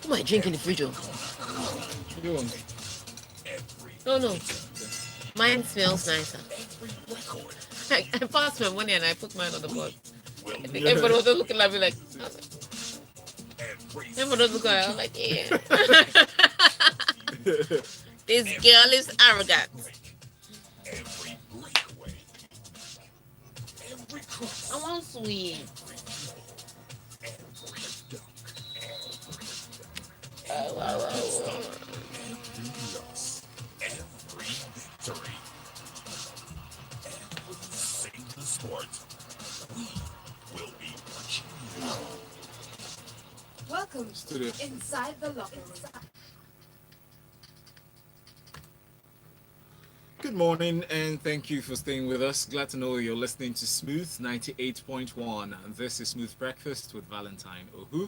Who am I drinking the fridge? Go on. Oh no, mine smells nicer. I passed my money and I put mine on the board. I think Yeah. everybody was just looking at me like, everybody was looking at me, I was like, yeah. This girl is arrogant. I want sweet. Oh, wow, wow, Welcome Studio. inside the locker room. Good morning and thank you for staying with us. Glad to know you're listening to Smooth 98.1. This is Smooth Breakfast with Valentine Ohu.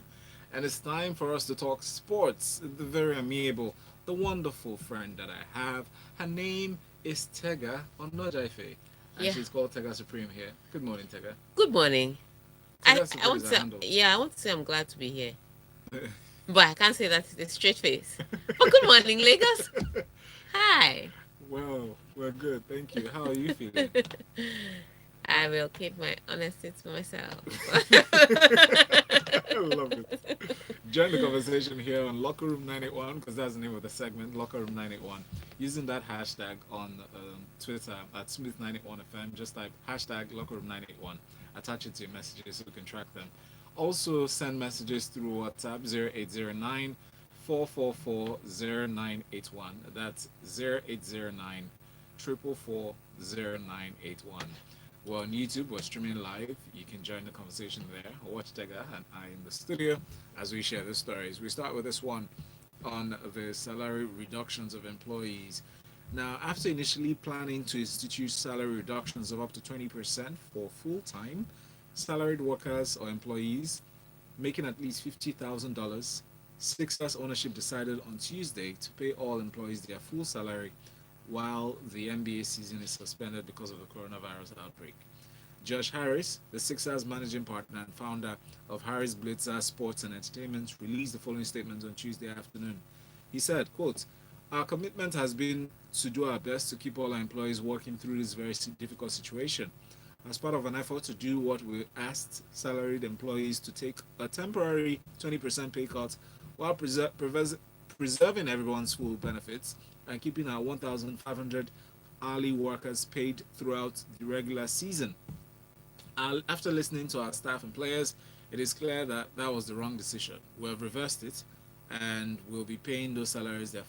And it's time for us to talk sports. The very amiable, the wonderful friend that I have. Her name is Tega Onojaife. And Yeah. she's called Tega Supreme here. Good morning, Tega. Good morning. Tega I Supreme want is to our handle. I want to say I'm glad to be here. But I can't say that with a straight face. But good morning, Lagos. Hi. Well, we're good. Thank you. How are you feeling? I will keep my honesty to myself. I love it. Join the conversation here on Locker Room 981 because that's the name of the segment, Locker Room 981. Using that hashtag on Twitter at Smooth981FM, just type hashtag Locker Room 981. Attach it to your messages so we can track them. Also, send messages through WhatsApp 0809 4440981. That's 0809 4440981. We're on YouTube, we're streaming live. You can join the conversation there. Watch Tega and I in the studio as we share the stories. We start with this one on the salary reductions of employees. Now, after initially planning to institute salary reductions of up to 20% for full time salaried workers or employees making at least $50,000, Sixers ownership decided on Tuesday to pay all employees their full salary while the NBA season is suspended because of the coronavirus outbreak. Josh Harris, the Sixers managing partner and founder of Harris Blitzer Sports and Entertainment, released the following statement on Tuesday afternoon. He said, quote, "Our commitment has been to do our best to keep all our employees working through this very difficult situation. As part of an effort to do what we asked salaried employees to take a temporary 20% pay cut while preserving everyone's full benefits and keeping our 1,500 hourly workers paid throughout the regular season. After listening to our staff and players, it is clear that that was the wrong decision. We have reversed it and we'll be paying those salaries their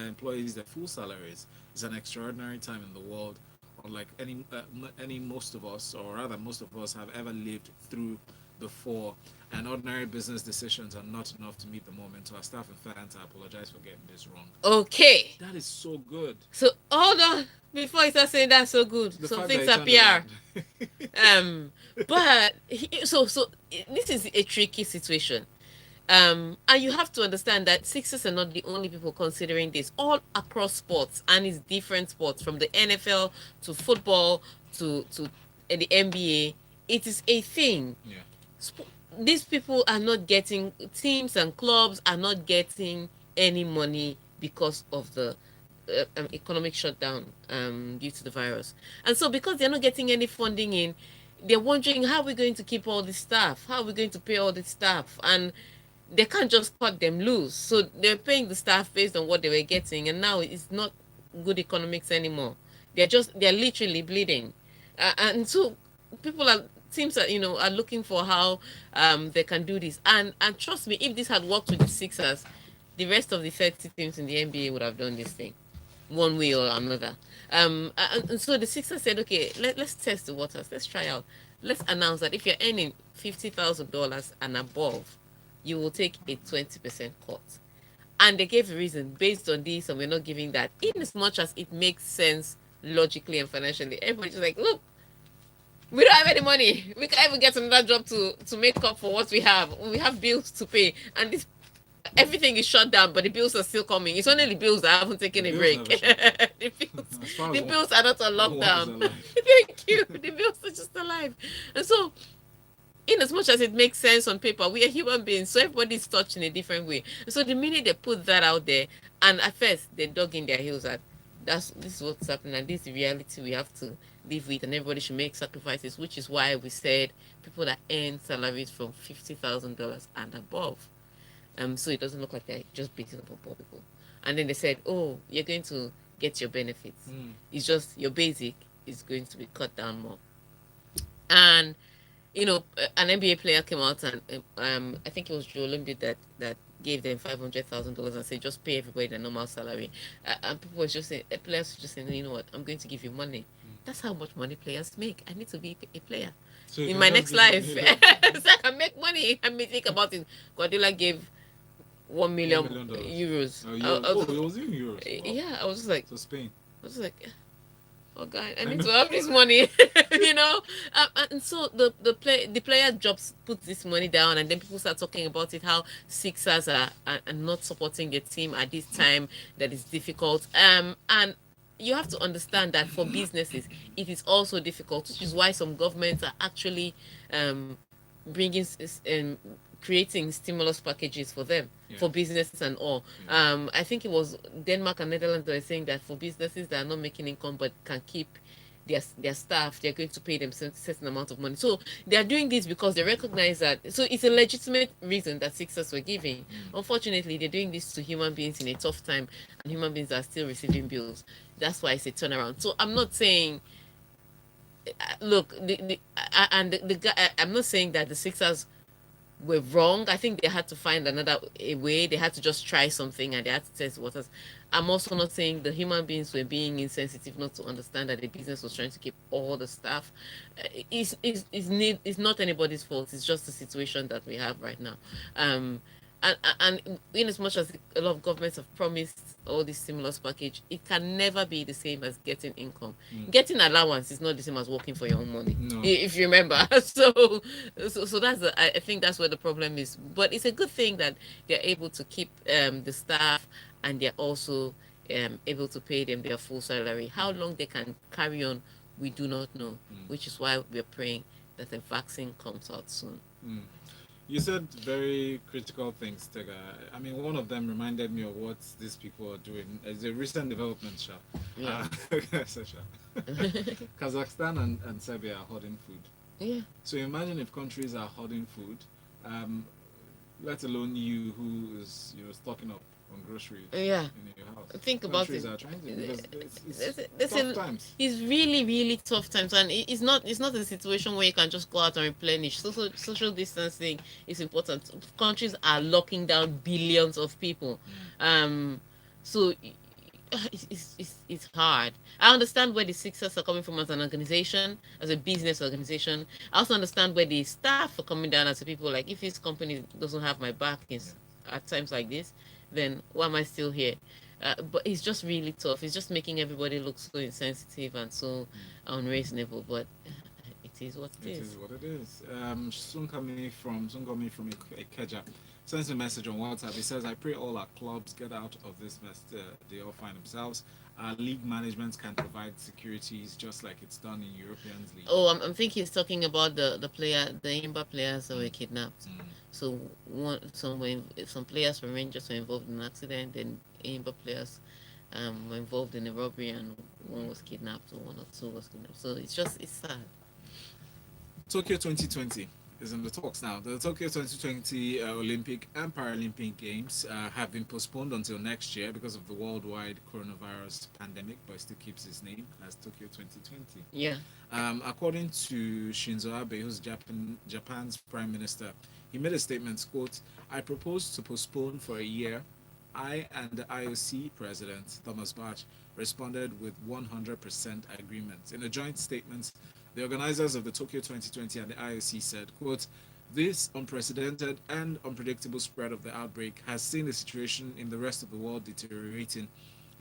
employees their full salaries. It's an extraordinary time in the world, unlike any most of us, or rather most of us, have ever lived through before. And ordinary business decisions are not enough to meet the moment. To our staff and fans, I apologize for getting this wrong." Okay. That is so good. So hold on. Before you start saying that's so good, The some fact things that are it turned PR. around. But this is a tricky situation. And you have to understand that Sixers are not the only people considering this. All across sports, and it's different sports from the NFL to football to the NBA. It is a thing. Yeah. These people are not getting, teams and clubs are not getting any money because of the economic shutdown due to the virus. And so because they're not getting any funding in, they're wondering how we're going to keep all this staff, how are we going to pay all this staff, and they can't just cut them loose. So they're paying the staff based on what they were getting, and now it's not good economics anymore. They're literally bleeding, and so people are teams are are looking for how they can do this. And trust me, if this had worked with the Sixers, the rest of the 30 teams in the NBA would have done this thing one way or another. And so the Sixers said, okay, let's test the waters. Let's try out. Let's announce that if you're earning $50,000 and above, you will take a 20% cut. And they gave a reason based on this, and we're not giving that. In as much as it makes sense logically and financially, everybody's like, look, we don't have any money. We can't even get another job to make up for what we have. We have bills to pay, and this everything is shut down, but the bills are still coming. It's only the bills that haven't taken a break. The bills are not on lockdown. Thank you. The bills are just alive. And so in as much as it makes sense on paper, we are human beings, so everybody's touched in a different way. So the minute they put that out there, and at first they dug in their heels at this is what's happening, and this is the reality we have to live with, and everybody should make sacrifices, which is why we said people that earn salaries from $50,000 and above. So it doesn't look like they're just beating up on poor people. And then they said, oh, you're going to get your benefits. It's just your basic is going to be cut down more. And an NBA player came out and I think it was Joe Olymics that gave them $500,000 and said just pay everybody their normal salary. And people were just saying, players were just saying, you know what, I'm going to give you money. That's how much money players make. I need to be a player So you in can my just next give life, money so like I can make money. I mean, think about it. Guardiola gave 1 million $1 million. euros. Oh, euros. Oh, it was in euros. Wow. Yeah, I was just like, So Spain. oh God, I I need know. to have this money, you know. And so the player jobs put this money down, and then people start talking about it, how Sixers are not supporting the team at this time that is difficult. And you have to understand that for businesses, it is also difficult, which is why some governments are actually bringing creating stimulus packages for them, Yeah. for businesses and all. Yeah. I think it was Denmark and Netherlands that were saying that for businesses that are not making income but can keep their staff, they're going to pay them certain amount of money. So they are doing this because they recognize that. So it's a legitimate reason that Sixers were giving. Unfortunately, they're doing this to human beings in a tough time, and human beings are still receiving bills. That's why it's a turnaround. So I'm not saying look, the guy. I'm not saying that the Sixers were wrong. I think they had to find a way. They had to just try something, and they had to test waters. I'm also not saying the human beings were being insensitive not to understand that the business was trying to keep all the staff. It's not anybody's fault. It's just the situation that we have right now. And in as much as a lot of governments have promised all this stimulus package, it can never be the same as getting income. Getting allowance is not the same as working for your own money. No. If you remember. So that's I think that's where the problem is. But it's a good thing that they're able to keep the staff, and they're also able to pay them their full salary. How long they can carry on, we do not know, which is why we're praying that the vaccine comes out soon. You said very critical things, Tega. I mean, one of them reminded me of what these people are doing. It's a recent development, Sha. Yeah. Kazakhstan and Serbia are hoarding food. Yeah. So imagine if countries are hoarding food, let alone you who is stocking up on groceries Yeah. in your house. Think about Countries it. are trying to because There's tough times. It's really, really tough times, and it's not a situation where you can just go out and replenish. Social distancing is important. Countries are locking down billions of people, so it's hard. I understand where the Sixers are coming from as an organization, as a business organization. I also understand where the staff are coming down as a people. Like, if this company doesn't have my back at times like this, then why am I still here? But it's just really tough. It's just making everybody look so insensitive and so unreasonable. But it is what it It is. is what it is. Sungomi from Ikeja sends a message on WhatsApp. He says, I pray all our clubs get out of this mess they all find themselves. Our league management can provide securities just like it's done in Europeans League. Oh, I'm thinking he's talking about the Imba players that were kidnapped. So some players from Rangers were involved in an accident, and Imba players were involved in a robbery, and one was kidnapped, or one or two was kidnapped. So it's sad. Tokyo 2020 is in the talks now. The Tokyo 2020 Olympic and Paralympic Games have been postponed until next year because of the worldwide coronavirus pandemic, but it still keeps its name as Tokyo 2020. Yeah. According to Shinzo Abe, who's Japan's prime minister, he made a statement, quote, I propose to postpone for a year. I and the IOC president, Thomas Bach, responded with 100% agreement. In a joint statement, the organizers of the Tokyo 2020 and the IOC said, quote, this unprecedented and unpredictable spread of the outbreak has seen the situation in the rest of the world deteriorating.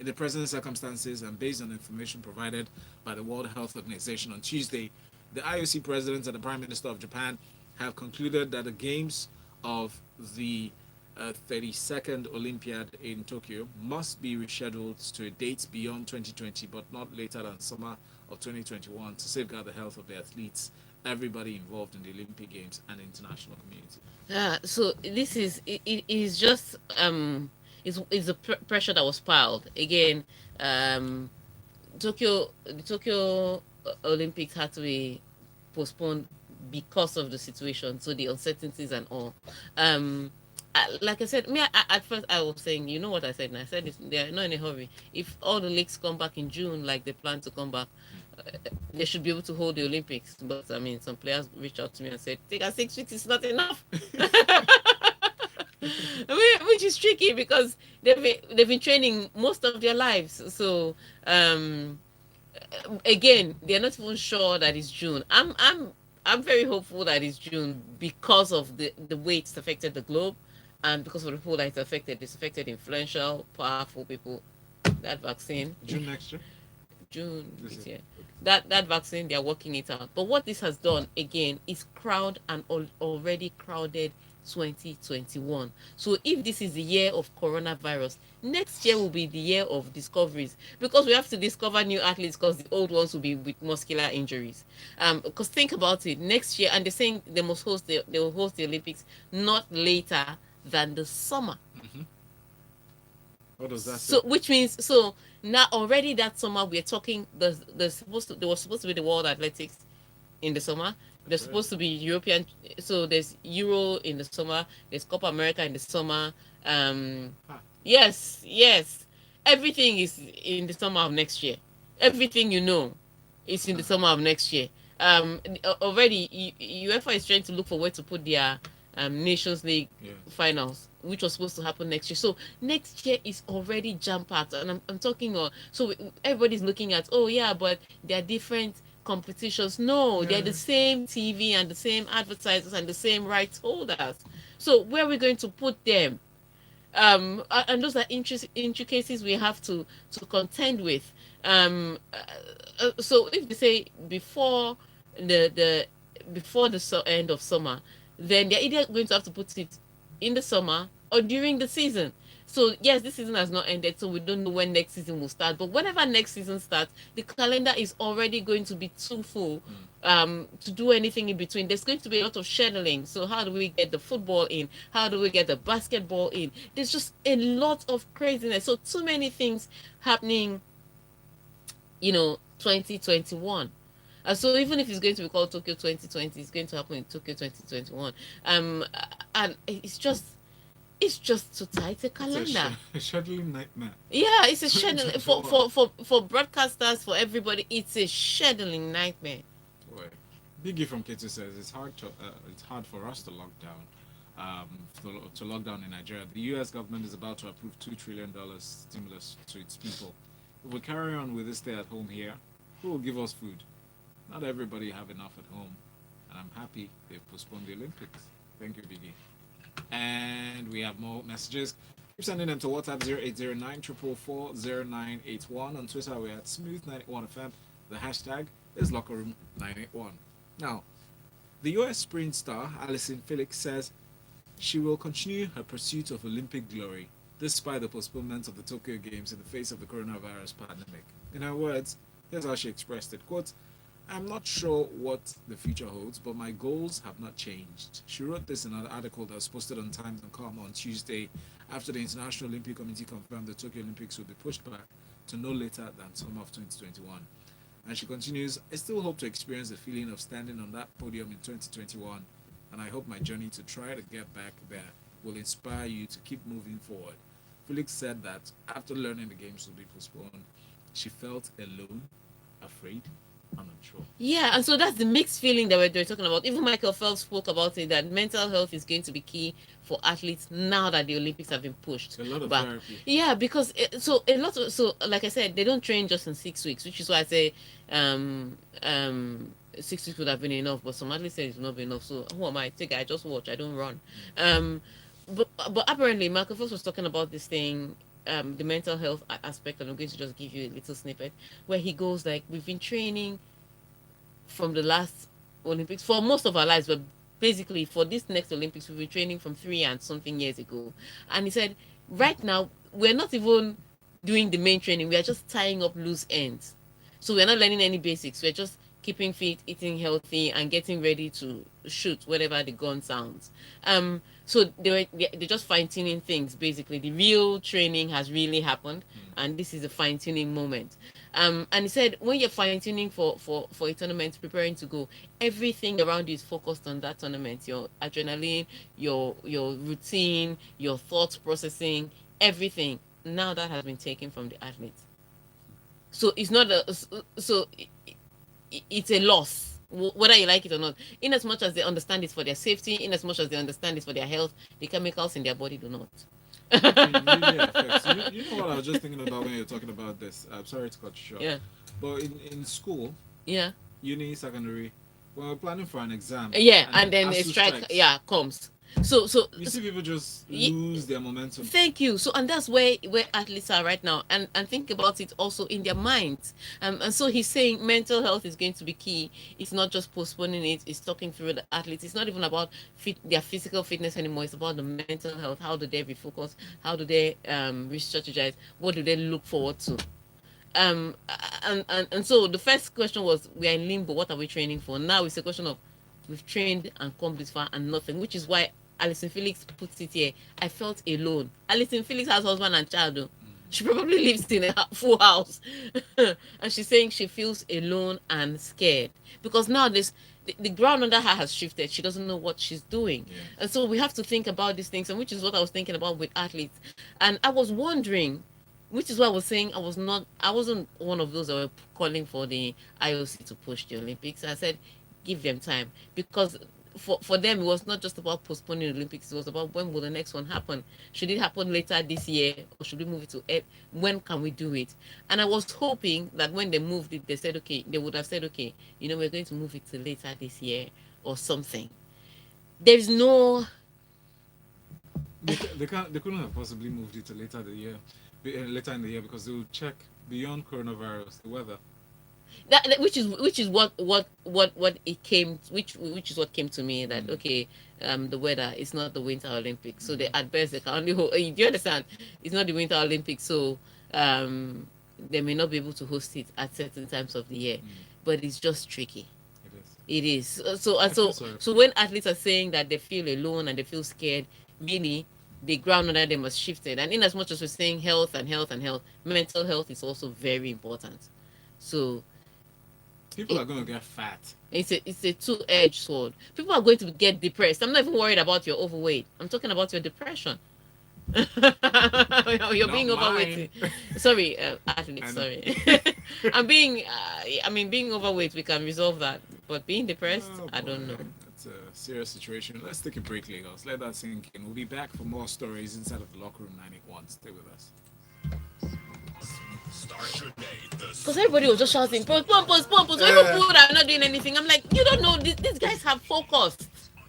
In the present circumstances and based on information provided by the World Health Organization on Tuesday, the IOC president and the Prime Minister of Japan have concluded that the games of the 32nd Olympiad in Tokyo must be rescheduled to a date beyond 2020, but not later than summer of 2021 to safeguard the health of the athletes everybody involved in the Olympic Games and the international community? So this is it is just is a pressure that was piled again. Um, the Tokyo Olympics had to be postponed because of the situation, so the uncertainties and all. Um, like I said, at first I was saying, you know what I said, and I said they're not in a hurry. If all the leagues come back in June, like they plan to come back, they should be able to hold the Olympics. But I mean, some players reached out to me and said, "Take us 6 weeks is not enough." Which is tricky because they've been training most of their lives. So um, again, they're not even sure that it's June. I'm very hopeful that it's June because of the way it's affected the globe, and because of the people that it's affected influential, powerful people. That vaccine, June next year? June This this is year. okay. That vaccine, they're working it out. But what this has done again is crowd an already crowded 2021. So if this is the year of coronavirus, next year will be the year of discoveries, because we have to discover new athletes because the old ones will be with muscular injuries. Because think about it, next year, and they're saying they will host the Olympics not later than the summer. Hmm. What does that say? So which means, so now already that summer we're talking, there was supposed to be the World Athletics in the summer. There's That's right. supposed to be European, so there's Euro in the summer, there's Copa America in the summer. um Ah, yes, everything is in the summer of next year. Everything is in the summer of next year. Already UEFA is trying to look for where to put their Nations League yes. finals, which was supposed to happen next year. So next year is already jam packed, and I'm talking. So everybody's looking at, oh yeah, but they're different competitions. No, they're Yeah. the same TV and the same advertisers and the same rights holders. So where are we going to put them? And those are intricacies we have to contend with. So if they say the before the end of summer, then they're either going to have to put it in the summer or during the season. So yes, this season has not ended, so we don't know when next season will start. But whenever next season starts, the calendar is already going to be too full Mm. to do anything in between. There's going to be a lot of scheduling. So how do we get the football in? How do we get the basketball in? There's just a lot of craziness. So too many things happening, 2021. So even if it's going to be called Tokyo 2020, it's going to happen in Tokyo 2021. And it's just too tight a It's a calendar. scheduling nightmare. Yeah, it's a scheduling for 2021. for for for broadcasters, for everybody. It's a scheduling nightmare. Boy. Biggie from K2 says it's hard for us to lock down. To lock down in Nigeria, the U.S. government is about to approve $2 trillion stimulus to its people. If we carry on with this stay at home here, who will give us food? Not everybody have enough at home, and I'm happy they've postponed the Olympics. Thank you, Biggie. And we have more messages. Keep sending them to WhatsApp 0809 444 On Twitter, we're at Smooth91FM. The hashtag is LockerRoom981. Now, the US sprint star Alison Felix says she will continue her pursuit of Olympic glory despite the postponement of the Tokyo Games in the face of the coronavirus pandemic. In her words, here's how she expressed it. Quote, I'm not sure what the future holds, but my goals have not changed. She wrote this in an article that was posted on Times.com on Tuesday after the International Olympic Committee confirmed the Tokyo Olympics would be pushed back to no later than summer of 2021. And she continues, I still hope to experience the feeling of standing on that podium in 2021, and I hope my journey to try to get back there will inspire you to keep moving forward. Felix said that after learning the games would be postponed, she felt alone, afraid, and unsure. Yeah, and so that's the mixed feeling that we're talking about. Even Michael Phelps spoke about it, that mental health is going to be key for athletes now that the Olympics have been pushed A lot of back. therapy. Yeah, because so a lot of, so like I said, they don't train just in 6 weeks, which is why I say 6 weeks would have been enough. But some athletes say it's not enough. So who am I? Take I just watch. I don't run. Um, but apparently Michael Phelps was talking about this thing. The mental health aspect, and I'm going to just give you a little snippet where he goes like, we've been training from the last Olympics for most of our lives, but basically for this next Olympics, we've been training from 3 and something years ago. And he said, right now, we're not even doing the main training, we are just tying up loose ends. So we're not learning any basics, we're just keeping fit, eating healthy, and getting ready to shoot whenever the gun sounds. So they're just fine tuning things. Basically, the real training has really happened, and this is a fine tuning moment. And he said when you're fine tuning for a tournament, preparing to go, everything around you is focused on that tournament. Your adrenaline, your routine, your thought processing, everything. Now that has been taken from the athlete. So it's not a so it's a loss, whether you like it or not. In as much as they understand it for their safety, in as much as they understand it for their health, the chemicals in their body do not. It really affects. You know what I was just thinking about when you're talking about this. I'm sorry to cut you short, Yeah, but in school, yeah, uni, secondary, when we're planning for an exam, yeah. and And then then a ASU strike, strikes, yeah, comes. So you see people just y- lose their momentum. thank you. So, and that's where athletes are right now, and think about it also in their minds. And so he's saying mental health is going to be key. It's not just postponing it. It's talking through the athletes. It's not even about their physical fitness anymore. It's about the mental health. How do they refocus? How do they re-strategize? What do they look forward to? um and so the first question was, we are in limbo, what are we training for? Now it's a question of, we've trained and come this far and nothing, which is why Alison Felix puts it here. I felt alone. Alison Felix has husband and child though. She probably lives in a full house. And she's saying she feels alone and scared because now the ground under her has shifted. She doesn't know what she's doing. Yeah. And so we have to think about these things, and which is what I was thinking about with athletes. And I was wondering, which is why I was saying I wasn't one of those that were calling for the IOC to push the Olympics. I said give them time, because for them it was not just about postponing the Olympics, it was about when will the next one happen. Should it happen later this year, or should we move it to when can we do it? And I was hoping that when they moved it, they said okay, they would have said okay, we're going to move it to later this year or something. There's no They couldn't have possibly moved it to later the year, later in the year, because they will check beyond coronavirus the weather. which is what it came, which is what came to me, that okay, the weather is not the Winter Olympics, so they at best they can only do you understand, it's not the Winter Olympics, so they may not be able to host it at certain times of the year, but it's just tricky. It is. It is. So I feel so when athletes are saying that they feel alone and they feel scared, really the ground under them has shifted. And in as much as we're saying health and health and health, mental health is also very important. So People are going to get fat. it's a two-edged sword. People are going to get depressed. I'm not even worried about your overweight. I'm talking about your depression. You're being Not overweight. mine. Sorry, I athlete. know. Sorry. I mean, being overweight, we can resolve that. But being depressed, Oh I don't boy, know. that's a serious situation. Let's take a break, Lagos. Let that sink in. We'll be back for more stories inside of the Locker Room 981. Stay with us. Because everybody was just shouting, postpone, postpone, postpone. Even people that are not doing anything. I'm like, you don't know, these guys have focus.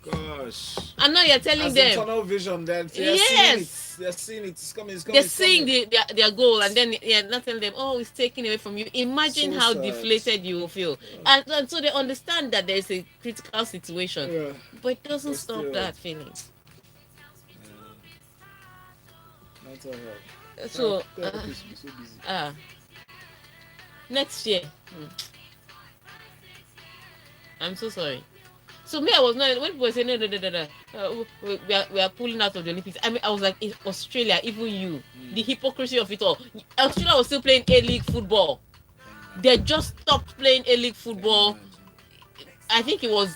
Gosh. And now you're telling As them. tunnel vision, then Yes. they're seeing it. It's coming. It's coming. They're it's seeing coming. their goal, and then you're not telling them, oh, it's taken away from you. Imagine So how sad. deflated you will feel. And so they understand that there's a critical situation. Yeah. But it doesn't But stop still. that feeling. Mental health. So, Therapists will be so busy. next year. I'm so sorry. So me, I was not, when people were saying no, we are pulling out of the Olympics. I mean, I was like, in Australia, even you, the hypocrisy of it all. Australia was still playing A-League football. They just stopped playing A-League football. I think it was,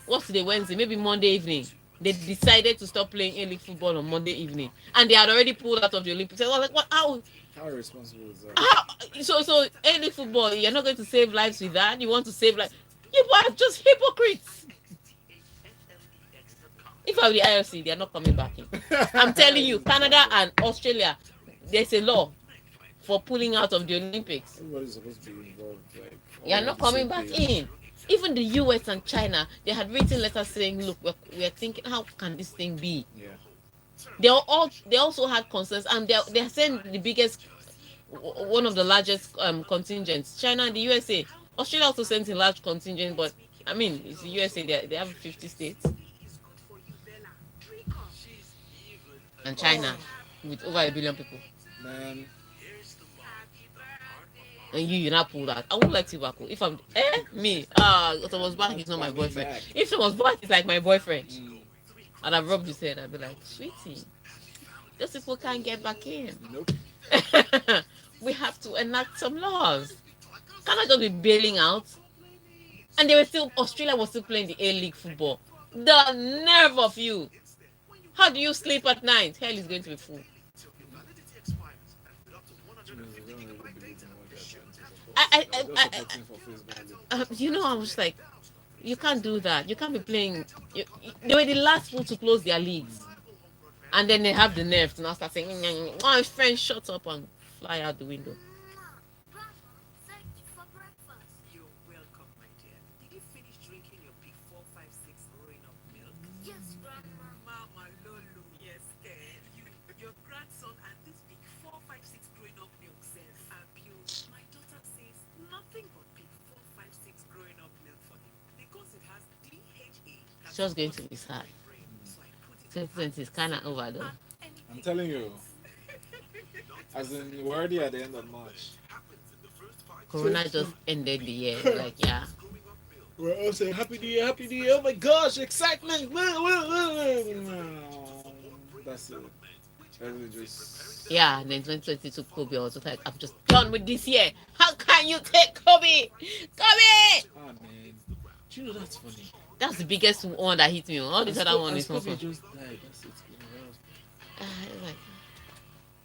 what's today, Wednesday, maybe Monday evening. They decided to stop playing A-League football on Monday evening, and they had already pulled out of the Olympics. I was like, what? How irresponsible is that? so A-League football? You're not going to save lives with that? You want to save lives? You are just hypocrites. If I were the IOC, they are not coming back in. I'm telling you, Canada and Australia, there's a law for pulling out of the Olympics. Everybody's supposed to be involved. Like, You are not coming back in. Even the US and China, they had written letters saying, look, we're thinking, how can this thing be? Yeah. They also had concerns, and they're saying the biggest, one of the largest contingents, China and the USA. Australia also sent a large contingent, but I mean, it's the USA, they have 50 states. And China with over 1 billion people. Man. and you not pull that. I won't let you back. If I'm me, Thomas Bach is not my Coming boyfriend. back. If Thomas Bach is like my boyfriend, Mm. and I've rubbed his head, I'd be like, sweetie, those people can't get back in. Nope. We have to enact some laws. Can I just be bailing out? And they were still Australia was still playing the A League football. The nerve of you! How do you sleep at night? Hell is going to be full. Which means they don't really believe in what they're trying to support. I, They're I, just I, supporting for face value. I was like, you can't do that. You can't be playing. They were the last people to close their leagues, and then they have the nerve to now start saying, "My friend, shut up and fly out the window." It's just going to be sad. 2020 is kind of over though. I'm telling you, as in, we're already at the end of March. Corona just ended the year. Like, yeah. We're all saying Happy New Year, Happy New Year. Oh my gosh, excitement! That's it. Everybody just. Yeah, and then 2020 took Kobe. I was just like, I'm just done with this year. How can you take Kobe? Kobe! Ah, man. Do you know that's funny? That's the biggest one that hit me. All this other one is not Kobe fun. just died. That's it. You know, Like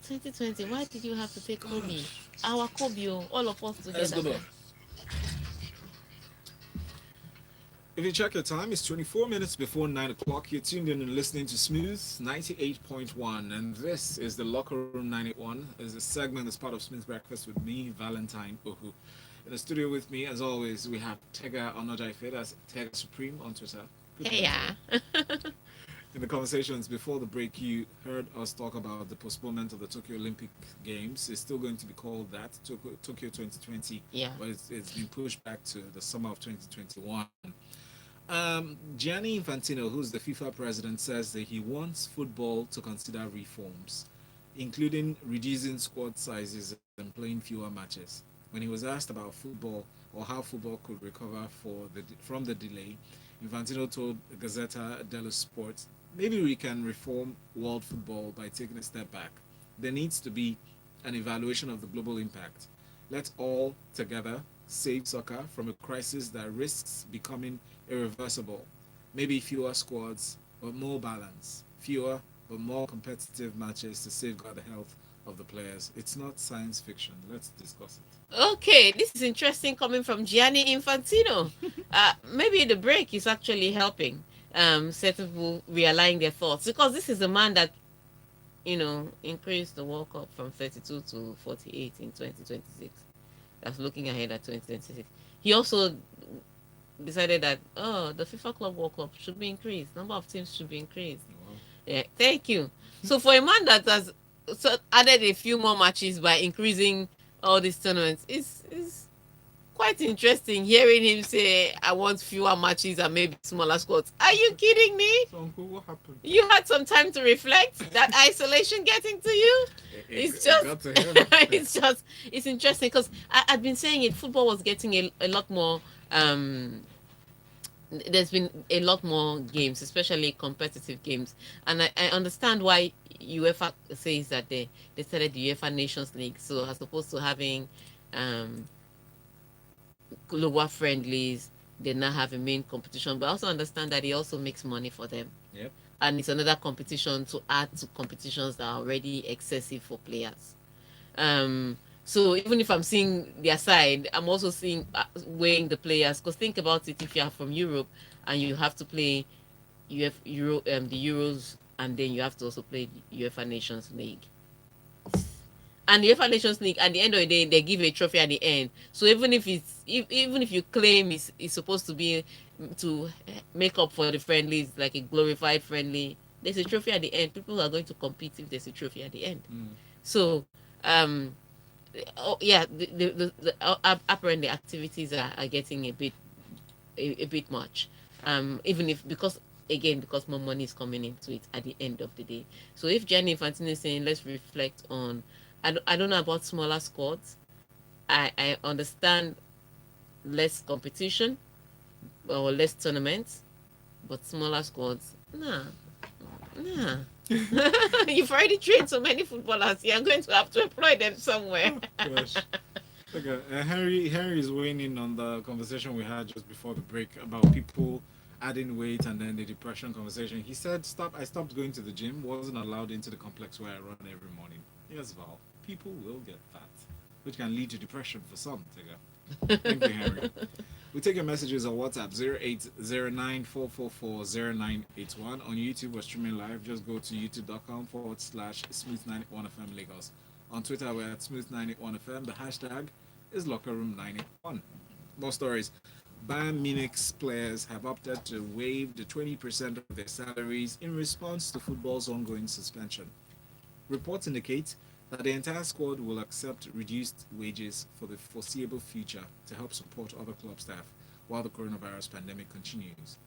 2020, why did you have to take Kobe? Our Kobe, all of us let's go together. back. If you check your time, it's 24 minutes before 9 o'clock. You're tuned in and listening to Smooth 98.1. And this is the Locker Room 91. It's a segment that's part of Smooth Breakfast with me, Valentine Ohu. In the studio with me, as always, we have Tega Onojaife, that's Tega Supreme on Twitter. Good Hey, morning. yeah. In the conversations before the break, you heard us talk about the postponement of the Tokyo Olympic Games. It's still going to be called that, Tokyo 2020, Yeah. but it's been pushed back to the summer of 2021. Gianni Infantino, who's the FIFA president, says that he wants football to consider reforms, including reducing squad sizes and playing fewer matches. When he was asked about football or how football could recover from the delay, Infantino told Gazzetta dello Sport, maybe we can reform world football by taking a step back. There needs to be an evaluation of the global impact. Let's all together save soccer from a crisis that risks becoming irreversible. Maybe fewer squads, but more balance. Fewer, but more competitive matches to safeguard the health of the players. It's not science fiction. Let's discuss it. Okay, this is interesting coming from Gianni Infantino. Maybe the break is actually helping certain people realign their thoughts because this is a man that increased the World Cup from 32 to 48 in 2026. That's looking ahead at 2026. He also decided that the FIFA Club World Cup should be increased. Number of teams should be increased. Wow. Yeah, thank you. So for a man that has added a few more matches by increasing all these tournaments, it's quite interesting hearing him say, "I want fewer matches and maybe smaller squads." Are you kidding me? So, Uncle, what happened? You had some time to reflect. That isolation getting to you? It's just, got to him. it's interesting because I've been saying it. Football was getting a lot more. There's been a lot more games, especially competitive games, and I understand why UEFA says that they started the UEFA Nations League. So as opposed to having global friendlies, they now have a main competition. But I also understand that it also makes money for them. Yep. And it's another competition to add to competitions that are already excessive for players. So even if I'm seeing their side, I'm also seeing weighing the players. Because think about it: if you are from Europe and you have to play the Euros, and then you have to also play the UEFA Nations League. And the UEFA Nations League, at the end of the day, they give a trophy at the end. So even if even if you claim it's supposed to be to make up for the friendlies, like a glorified friendly, there's a trophy at the end. People are going to compete if there's a trophy at the end. So yeah, apparently activities are getting a bit much. Even if because more money is coming into it at the end of the day. So if Gianni Infantino is saying let's reflect on, I don't know about smaller squads. I understand less competition or less tournaments, but smaller squads, nah, nah. You've already trained so many footballers. You're going to have to employ them somewhere. Oh, gosh. Okay, Henry is weighing in on the conversation we had just before the break about people adding weight and then the depression conversation. He said, "Stop! I stopped going to the gym. Wasn't allowed into the complex where I run every morning." Yes, Val. People will get fat, which can lead to depression for some. Tega. Thank you, Henry. We take your messages on WhatsApp 0809 444 0981. On YouTube, we're streaming live. Just go to youtube.com/smooth91fm Lagos. On Twitter, we're at smooth981fm. The hashtag is lockerroom981. More stories. Bayern Munich's players have opted to waive the 20% of their salaries in response to football's ongoing suspension. Reports indicate that the entire squad will accept reduced wages for the foreseeable future to help support other club staff while the coronavirus pandemic continues.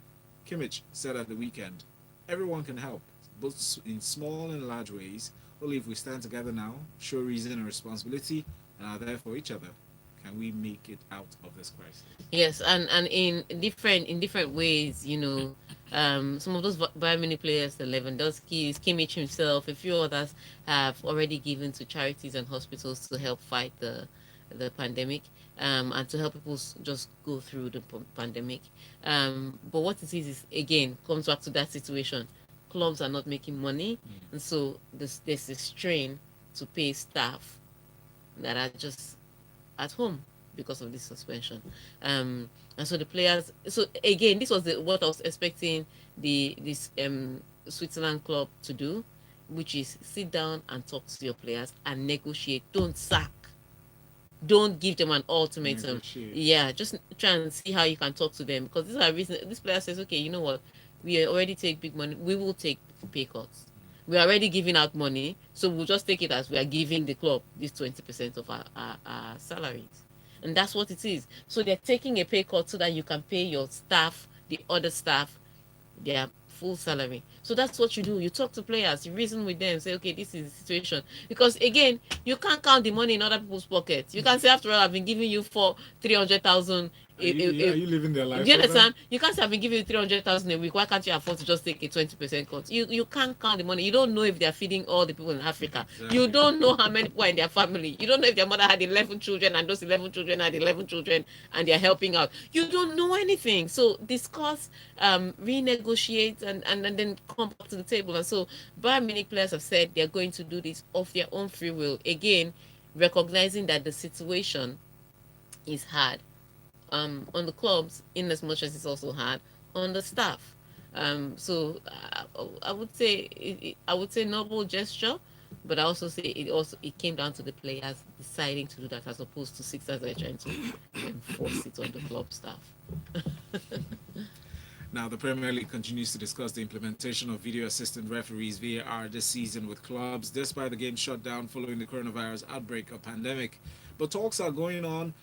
Kimmich said at the weekend, "Everyone can help, both in small and large ways. Only if we stand together now, show reason and responsibility, and are there for each other, can we make it out of this crisis." Yes, and in different ways, some of those Bayern Munich players, the Lewandowski, Kimmich himself, a few others have already given to charities and hospitals to help fight the pandemic, and to help people just go through the pandemic. But what it is again comes back to that situation. Clubs are not making money, and so there's a strain to pay staff that are just at home because of this suspension. And so the players. So again, this was what I was expecting this Switzerland club to do, which is sit down and talk to your players and negotiate. Don't sack. Don't give them an ultimatum. Negotiate. Yeah, just try and see how you can talk to them, because these are reason. This player says, okay, you know what, we already take big money. We will take pay cuts. We are already giving out money, so we'll just take it as we are giving the club this 20% of our salaries. And that's what it is. So they're taking a pay cut so that you can pay your staff, the other staff, their full salary. So that's what you do. You talk to players, you reason with them, say, okay, this is the situation. Because again, you can't count the money in other people's pockets. You can't say, after all, I've been giving you for 300,000. Are you living their life? Do you understand? You can't say, I've been giving you 300,000 a week. Why can't you afford to just take a 20% cut? You can't count the money. You don't know if they're feeding all the people in Africa. Exactly. You don't know how many people are in their family. You don't know if their mother had 11 children and those 11 children had 11 children and they're helping out. You don't know anything. So discuss, renegotiate, and then come back to the table. And so Bayern Munich players have said they're going to do this of their own free will. Again, recognizing that the situation is hard on the clubs, in as much as it's also hard on the staff. So I would say noble gesture, but I also say it came down to the players deciding to do that, as opposed to Sixers are trying to enforce it on the club staff. Now, the Premier League continues to discuss the implementation of video assistant referees VAR this season with clubs, despite the game shut down following the coronavirus outbreak or pandemic. But talks are going on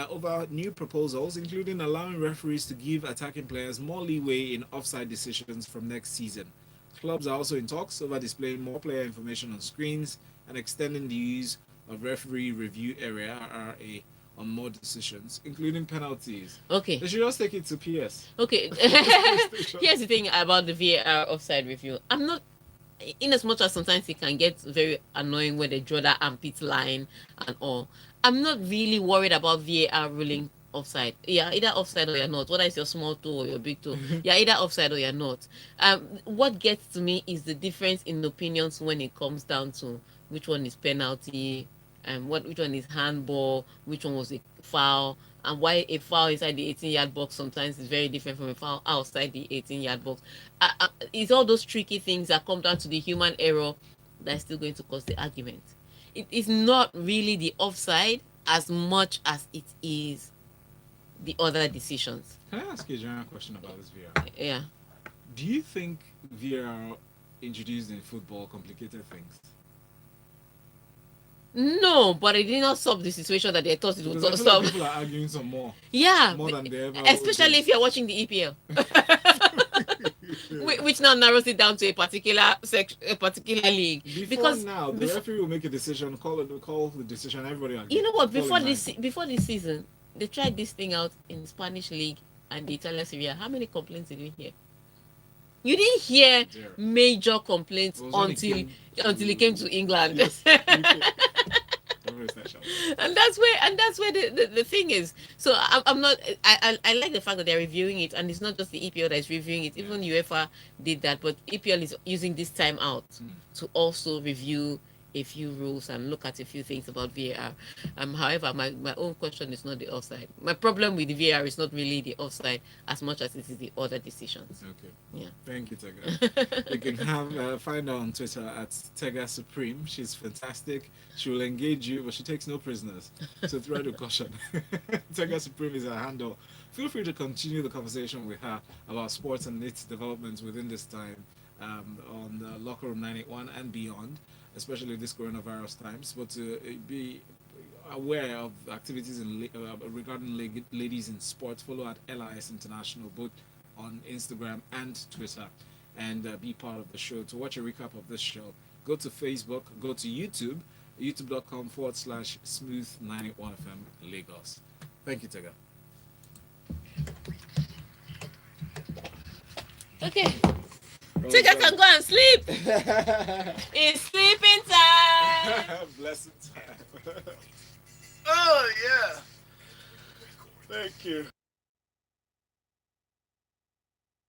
over new proposals, including allowing referees to give attacking players more leeway in offside decisions from next season. Clubs are also in talks over displaying more player information on screens and extending the use of referee review area (RRA) on more decisions, including penalties. Okay. They should just take it to PS. Okay. Here's the thing about the VAR offside review. I'm not, in as much as sometimes it can get very annoying when they draw that armpit line and all, I'm not really worried about VAR ruling offside. Yeah, either offside or you're not. Whether it's your small toe or your big toe. Yeah, either offside or you're not. What gets to me is the difference in opinions when it comes down to which one is penalty, which one is handball, which one was a foul, and why a foul inside the 18-yard box sometimes is very different from a foul outside the 18-yard box. It's all those tricky things that come down to the human error that's still going to cause the argument. It is not really the offside as much as it is the other decisions. Can I ask you a general question about this VAR? Yeah. Do you think VAR introduced in football complicated things? No, but it did not solve the situation that they thought it would Because I feel solve. like people are arguing some more. Yeah, More than they ever especially would. if you're watching the EPL. which now narrows it down to a particular section, a particular league. Before Because now, the referee will make a decision, call the decision, everybody agrees. you know what? Call it Before this season, they tried this thing out in Spanish league and the Italian Serie A. How many complaints did you hear? You didn't hear Zero. major complaints It was when until it came to England. Yes, And that's where the thing is. So I'm not. I like the fact that they're reviewing it, and it's not just the EPL that is reviewing it. Even UEFA did that, but EPL is using this time out to also review a few rules and look at a few things about VAR. However, my own question is not the offside. My problem with the VAR is not really the offside as much as it is the other decisions. Okay. Yeah. Thank you, Tega. You can find her on Twitter at Tega Supreme. She's fantastic. She will engage you, but she takes no prisoners. So thread with caution. Tega Supreme is her handle. Feel free to continue the conversation with her about sports and its developments within this time on the Locker Room 981 and beyond, especially this coronavirus times. But to be aware of activities regarding ladies in sports, follow at LIS International, both on Instagram and Twitter, and be part of the show. To watch a recap of this show, go to Facebook, go to YouTube, youtube.com/smooth981FM Lagos. Thank you, Tega. Okay. Tega can go and sleep. It's sleeping time. Blessed time. Oh, yeah. Thank you.